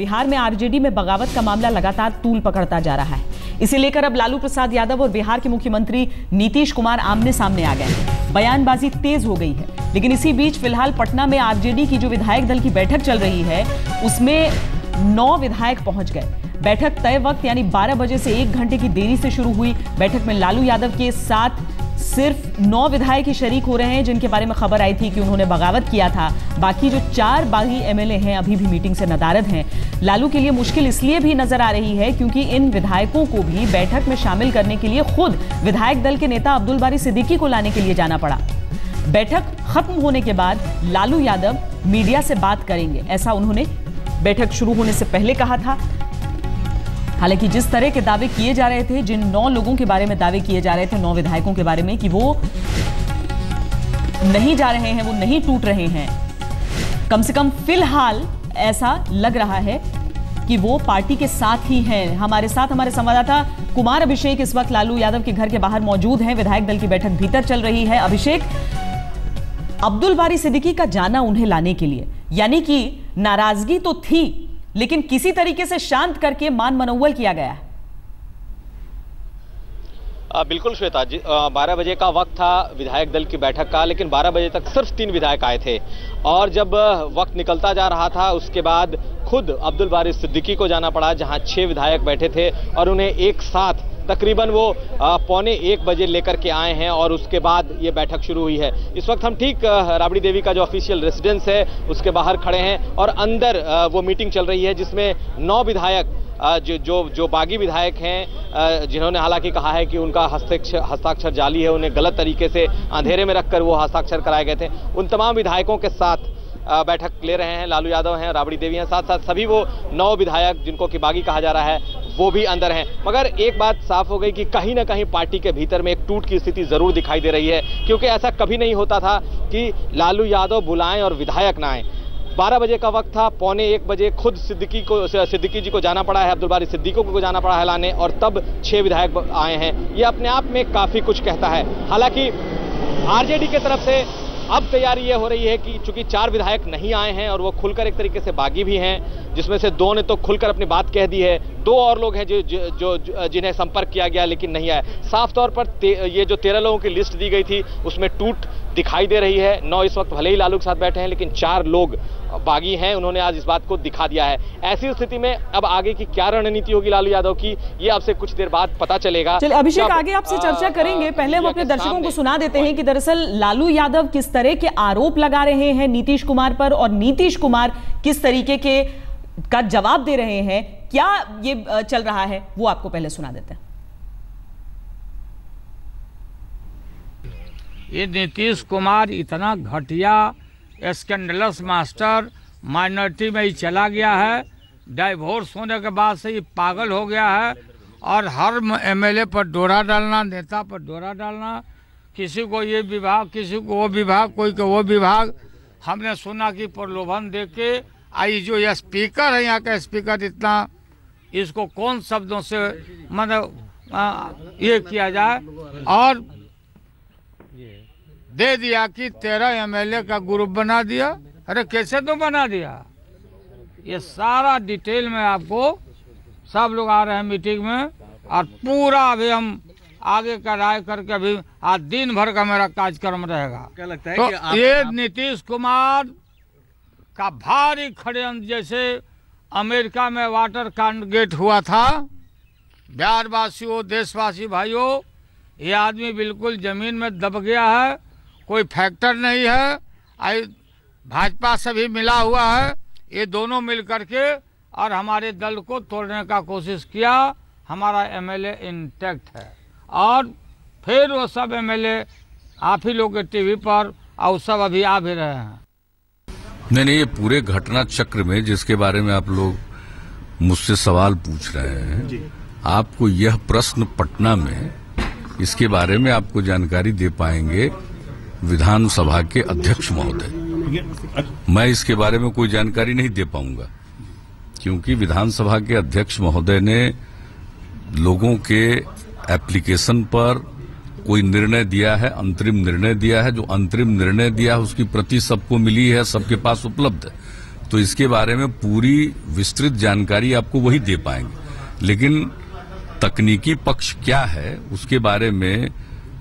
बिहार में आरजेडी में बगावत का मामला लगातार तूल पकड़ता जा रहा है। इसे लेकर अब लालू प्रसाद यादव और बिहार के मुख्यमंत्री नीतीश कुमार आमने सामने आ गए हैं। बयानबाजी तेज हो गई है। लेकिन इसी बीच फिलहाल पटना में आरजेडी की जो विधायक दल की बैठक चल रही है उसमें 9 विधायक पहुंच गए। बैठक तय वक्त यानी 12 बजे से 1 घंटे की देरी से शुरू हुई। बैठक में लालू यादव के साथ सिर्फ 9 विधायक ही शरीक हो रहे हैं, जिनके बारे में खबर आई थी कि उन्होंने बगावत किया था। बाकी जो 4 बागी एमएलए हैं अभी भी मीटिंग से नदारद हैं। लालू के लिए मुश्किल इसलिए भी नजर आ रही है क्योंकि इन विधायकों को भी बैठक में शामिल करने के लिए खुद विधायक दल के नेता अब्दुल बारी सिद्दीकी को लाने के लिए जाना पड़ा। बैठक खत्म होने के बाद लालू यादव मीडिया से बात करेंगे, ऐसा उन्होंने बैठक शुरू होने से पहले कहा था। हालांकि जिस तरह के दावे किए जा रहे थे, जिन 9 लोगों के बारे में दावे किए जा रहे थे, 9 विधायकों के बारे में कि वो नहीं जा रहे हैं, वो नहीं टूट रहे हैं, कम से कम फिलहाल ऐसा लग रहा है कि वो पार्टी के साथ ही हैं। हमारे साथ हमारे संवाददाता कुमार अभिषेक इस वक्त लालू यादव के घर के बाहर मौजूद हैं। विधायक दल की बैठक भीतर चल रही है। अभिषेक, अब्दुल बारी सिद्दीकी का जाना उन्हें लाने के लिए, यानी कि नाराजगी तो थी लेकिन किसी तरीके से शांत करके मान मनोवल किया गया है। बिल्कुल श्वेता जी, 12 बजे का वक्त था विधायक दल की बैठक का, लेकिन 12 बजे तक सिर्फ 3 विधायक आए थे और जब वक्त निकलता जा रहा था उसके बाद खुद अब्दुल बारी सिद्दीकी को जाना पड़ा, जहां 6 विधायक बैठे थे और उन्हें एक साथ तकरीबन वो 12:45 बजे लेकर के आए हैं और उसके बाद ये बैठक शुरू हुई है। इस वक्त हम ठीक राबड़ी देवी का जो ऑफिशियल रेजिडेंस है उसके बाहर खड़े हैं और अंदर वो मीटिंग चल रही है जिसमें 9 विधायक जो बागी विधायक हैं, जिन्होंने हालांकि कहा है कि उनका हस्ताक्षर जाली है, उन्हें गलत तरीके से अंधेरे में रखकर वो हस्ताक्षर कराए गए थे, उन तमाम विधायकों के साथ बैठक ले रहे हैं। लालू यादव हैं, राबड़ी देवी हैं, साथ साथ सभी वो 9 विधायक जिनको कि बागी कहा जा रहा है वो भी अंदर हैं। मगर एक बात साफ हो गई कि कहीं ना कहीं पार्टी के भीतर में एक टूट की स्थिति जरूर दिखाई दे रही है, क्योंकि ऐसा कभी नहीं होता था कि लालू यादव बुलाएं और विधायक ना आए। 12 बजे का वक्त था, 12:45 बजे खुद सिद्दीकी जी को जाना पड़ा है, अब्दुल बारी सिद्दीकी को जाना पड़ा है लाने, और तब 6 विधायक आए हैं। ये अपने आप में काफी कुछ कहता है। हालांकि आरजेडी की तरफ से अब तैयारी ये हो रही है कि चूंकि 4 विधायक नहीं आए हैं और वो खुलकर एक तरीके से बागी भी हैं, जिसमें से 2 ने तो खुलकर अपनी बात कह दी है, 2 और लोग हैं जो जिन्हें संपर्क किया गया लेकिन नहीं आए। साफ तौर पर ये जो 13 लोगों की लिस्ट दी गई थी उसमें टूट दिखाई दे रही है। 9 इस वक्त भले ही लालू के साथ बैठे हैं लेकिन 4 लोग बागी हैं, उन्होंने आज इस बात को दिखा दिया है। ऐसी स्थिति में अब आगे की क्या रणनीति होगी लालू यादव की, ये आपसे कुछ देर बाद पता चलेगा। चलिए अभिषेक, आगे आपसे चर्चा करेंगे। पहले हम अपने दर्शकों को सुना देते हैं कि दरअसल लालू यादव किस तरह के आरोप लगा रहे हैं नीतीश कुमार पर और नीतीश कुमार किस तरीके का जवाब दे रहे हैं, क्या ये चल रहा है, वो आपको पहले सुना देते हैं। ये नीतीश कुमार इतना घटिया स्कैंडलस मास्टर माइनॉरिटी में ही चला गया है। डाइवोर्स होने के बाद से ये पागल हो गया है और हर एमएलए पर डोरा डालना, नेता पर डोरा डालना, किसी को ये विभाग, किसी को वो विभाग, कोई को वो विभाग। हमने सुना कि प्रलोभन दे के आई जो ये स्पीकर है, यहाँ का स्पीकर, इतना इसको कौन शब्दों से मतलब ये किया जाए, और दे दिया कि 13 एमएलए का ग्रुप बना दिया। अरे कैसे तो बना दिया, ये सारा डिटेल में आपको, सब लोग आ रहे हैं मीटिंग में और पूरा अभी हम आगे का राय करके अभी आज दिन भर का मेरा कार्यक्रम रहेगा। क्या लगता है तो कि ये नीतीश कुमार का भारी षड्यंत्र, जैसे अमेरिका में वाटर गेट हुआ था, बिहारवासियों, देशवासी भाइयों, ये आदमी बिल्कुल जमीन में दब गया है, कोई फैक्टर नहीं है। भाजपा से भी मिला हुआ है, ये दोनों मिल करके और हमारे दल को तोड़ने का कोशिश किया। हमारा एमएलए इंटैक्ट है और फिर वो सब एमएलए आप ही लोग के टीवी पर और सब अभी आ भी रहे हैं। नहीं, ये पूरे घटना चक्र में जिसके बारे में आप लोग मुझसे सवाल पूछ रहे हैं, आपको यह प्रश्न पटना में इसके बारे में आपको जानकारी दे पाएंगे विधानसभा के अध्यक्ष महोदय। मैं इसके बारे में कोई जानकारी नहीं दे पाऊंगा क्योंकि विधानसभा के अध्यक्ष महोदय ने लोगों के एप्लीकेशन पर कोई निर्णय दिया है, अंतरिम निर्णय दिया है। जो अंतरिम निर्णय दिया है उसकी प्रति सबको मिली है, सबके पास उपलब्ध है। तो इसके बारे में पूरी विस्तृत जानकारी आपको वही दे पाएंगे। लेकिन तकनीकी पक्ष क्या है उसके बारे में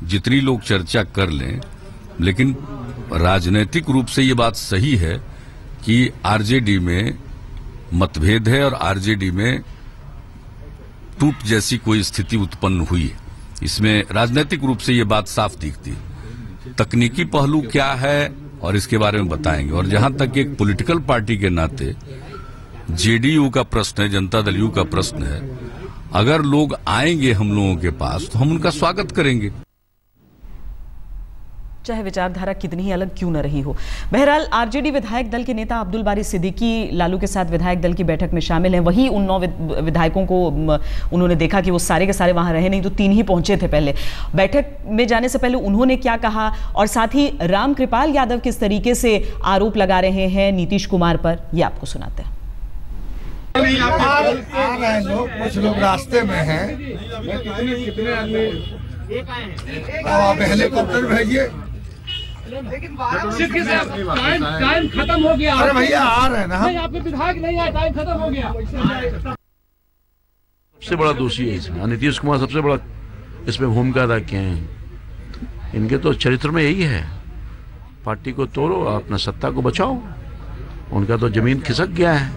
जितनी लोग चर्चा कर लें, लेकिन राजनीतिक रूप से ये बात सही है कि आरजेडी में मतभेद है और आरजेडी में टूट जैसी कोई स्थिति उत्पन्न हुई है। इसमें राजनीतिक रूप से ये बात साफ दिखती है। तकनीकी पहलू क्या है और इसके बारे में बताएंगे। और जहां तक एक पॉलिटिकल पार्टी के नाते जेडीयू का प्रश्न है, जनता दल यू का प्रश्न है, अगर लोग आएंगे हम लोगों के पास तो हम उनका स्वागत करेंगे, चाहे विचारधारा कितनी ही अलग क्यों न रही हो। बहरहाल आरजेडी विधायक दल के नेता अब्दुल बारी सिद्दीकी लालू के साथ विधायक दल की बैठक में शामिल हैं। वही उन 9 विधायकों को उन्होंने देखा कि वो सारे के सारे वहां रहे नहीं, तो 3 ही पहुंचे थे। पहले बैठक में जाने से पहले उन्होंने क्या कहा और साथ ही रामकृपाल यादव किस तरीके से आरोप लगा रहे हैं नीतीश कुमार पर, ये आपको सुनाते हैं। कुछ लोग रास्ते में हैं, आप हेलीकॉप्टर भेजिए। टाइम खत्म हो गया। अरे भैया आ रहे हैं ना, नहीं आपके विधायक नहीं आए, टाइम खत्म हो गया। सबसे बड़ा दोषी है इसमें नीतीश कुमार, सबसे बड़ा इसमें भूमिका अदा किए हैं। इनके तो चरित्र में यही है, पार्टी को तोड़ो, अपना सत्ता को बचाओ। उनका तो जमीन खिसक गया है,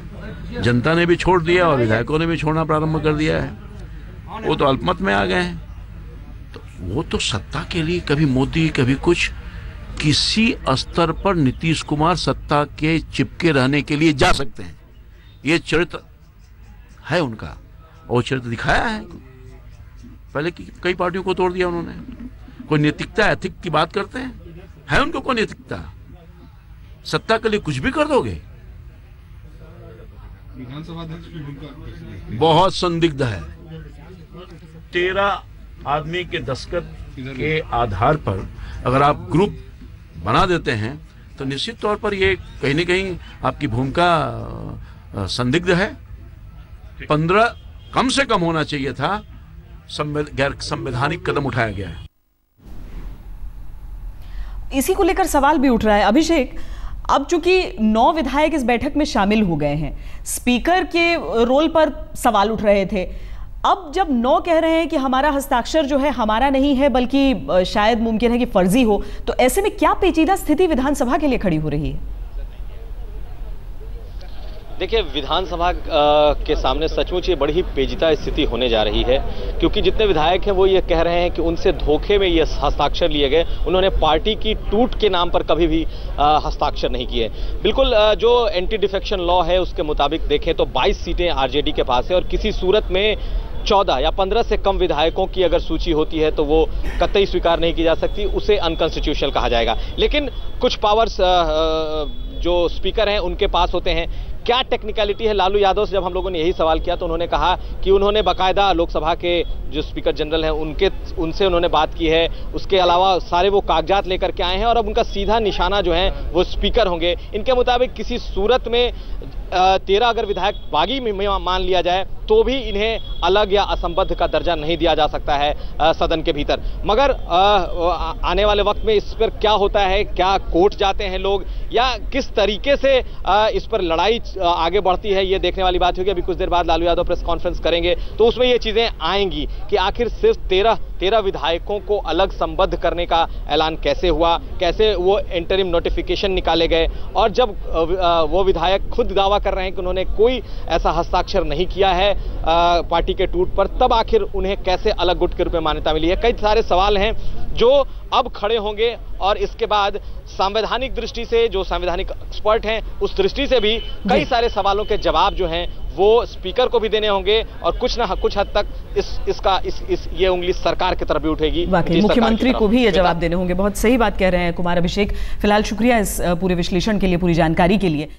जनता ने भी छोड़ दिया और विधायकों ने भी छोड़ना प्रारंभ कर दिया है। वो तो अल्पमत में आ गए हैं। तो वो तो सत्ता के लिए कभी मोदी कभी कुछ, किसी स्तर पर नीतीश कुमार सत्ता के चिपके रहने के लिए जा सकते हैं। ये चरित्र है उनका और चरित्र दिखाया है। पहले कई पार्टियों को तोड़ दिया उन्होंने। कोई नैतिकता एथिक की बात करते हैं, है उनको कोई नैतिकता? सत्ता के लिए कुछ भी कर दोगे। बहुत संदिग्ध है। 13 आदमी के दस्तखत के आधार पर अगर आप ग्रुप बना देते हैं तो निश्चित तौर पर ये कहीं न कहीं आपकी भूमिका संदिग्ध है। 15 कम से कम होना चाहिए था। गैर संवैधानिक कदम उठाया गया है। इसी को लेकर सवाल भी उठ रहा है अभिषेक। अब चूंकि 9 विधायक इस बैठक में शामिल हो गए हैं, स्पीकर के रोल पर सवाल उठ रहे थे। अब जब 9 कह रहे हैं कि हमारा हस्ताक्षर जो है हमारा नहीं है बल्कि शायद मुमकिन है कि फर्जी हो, तो ऐसे में क्या पेचीदा स्थिति विधानसभा के लिए खड़ी हो रही है? देखिए, विधानसभा के सामने सचमुच ये बड़ी ही पेचीदा स्थिति होने जा रही है, क्योंकि जितने विधायक हैं वो ये कह रहे हैं कि उनसे धोखे में ये हस्ताक्षर लिए गए। उन्होंने पार्टी की टूट के नाम पर कभी भी हस्ताक्षर नहीं किए। बिल्कुल जो एंटी डिफेक्शन लॉ है उसके मुताबिक देखें तो 22 सीटें आरजेडी के पास है और किसी सूरत में 14 या 15 से कम विधायकों की अगर सूची होती है तो वो कतई स्वीकार नहीं की जा सकती, उसे अनकॉन्स्टिट्यूशनल कहा जाएगा। लेकिन कुछ पावर्स जो स्पीकर हैं उनके पास होते हैं। क्या टेक्निकलिटी है? लालू यादव से जब हम लोगों ने यही सवाल किया तो उन्होंने कहा कि उन्होंने बाकायदा लोकसभा के जो स्पीकर जनरल हैं उनसे उन्होंने बात की है। उसके अलावा सारे वो कागजात लेकर के आए हैं और अब उनका सीधा निशाना जो है वो स्पीकर होंगे। इनके मुताबिक किसी सूरत में 13 अगर विधायक बागी में मान लिया जाए तो भी इन्हें अलग या असंबद्ध का दर्जा नहीं दिया जा सकता है सदन के भीतर। मगर आने वाले वक्त में इस पर क्या होता है, क्या कोर्ट जाते हैं लोग या किस तरीके से इस पर लड़ाई आगे बढ़ती है, ये देखने वाली बात होगी। अभी कुछ देर बाद लालू यादव प्रेस कॉन्फ्रेंस करेंगे तो उसमें ये चीजें आएंगी कि आखिर सिर्फ 13 विधायकों को अलग संबद्ध करने का ऐलान कैसे हुआ, कैसे वो इंटरिम नोटिफिकेशन निकाले गए, और जब वो विधायक खुद दावा कर रहे हैं कि उन्होंने कोई ऐसा हस्ताक्षर नहीं किया है पार्टी के टूट पर, तब आखिर उन्हें कैसे अलग गुट के रूप में मान्यता मिली है। कई सारे सवाल हैं जो अब खड़े होंगे और इसके बाद संवैधानिक दृष्टि से जो संवैधानिक एक्सपर्ट हैं उस दृष्टि से भी कई सारे सवालों के जवाब जो हैं वो स्पीकर को भी देने होंगे और कुछ ना कुछ हद तक ये उंगली सरकार की तरफ भी उठेगी। वाकई मुख्यमंत्री को भी ये जवाब देने होंगे। बहुत सही बात कह रहे हैं कुमार अभिषेक। फिलहाल शुक्रिया इस पूरे विश्लेषण के लिए, पूरी जानकारी के लिए।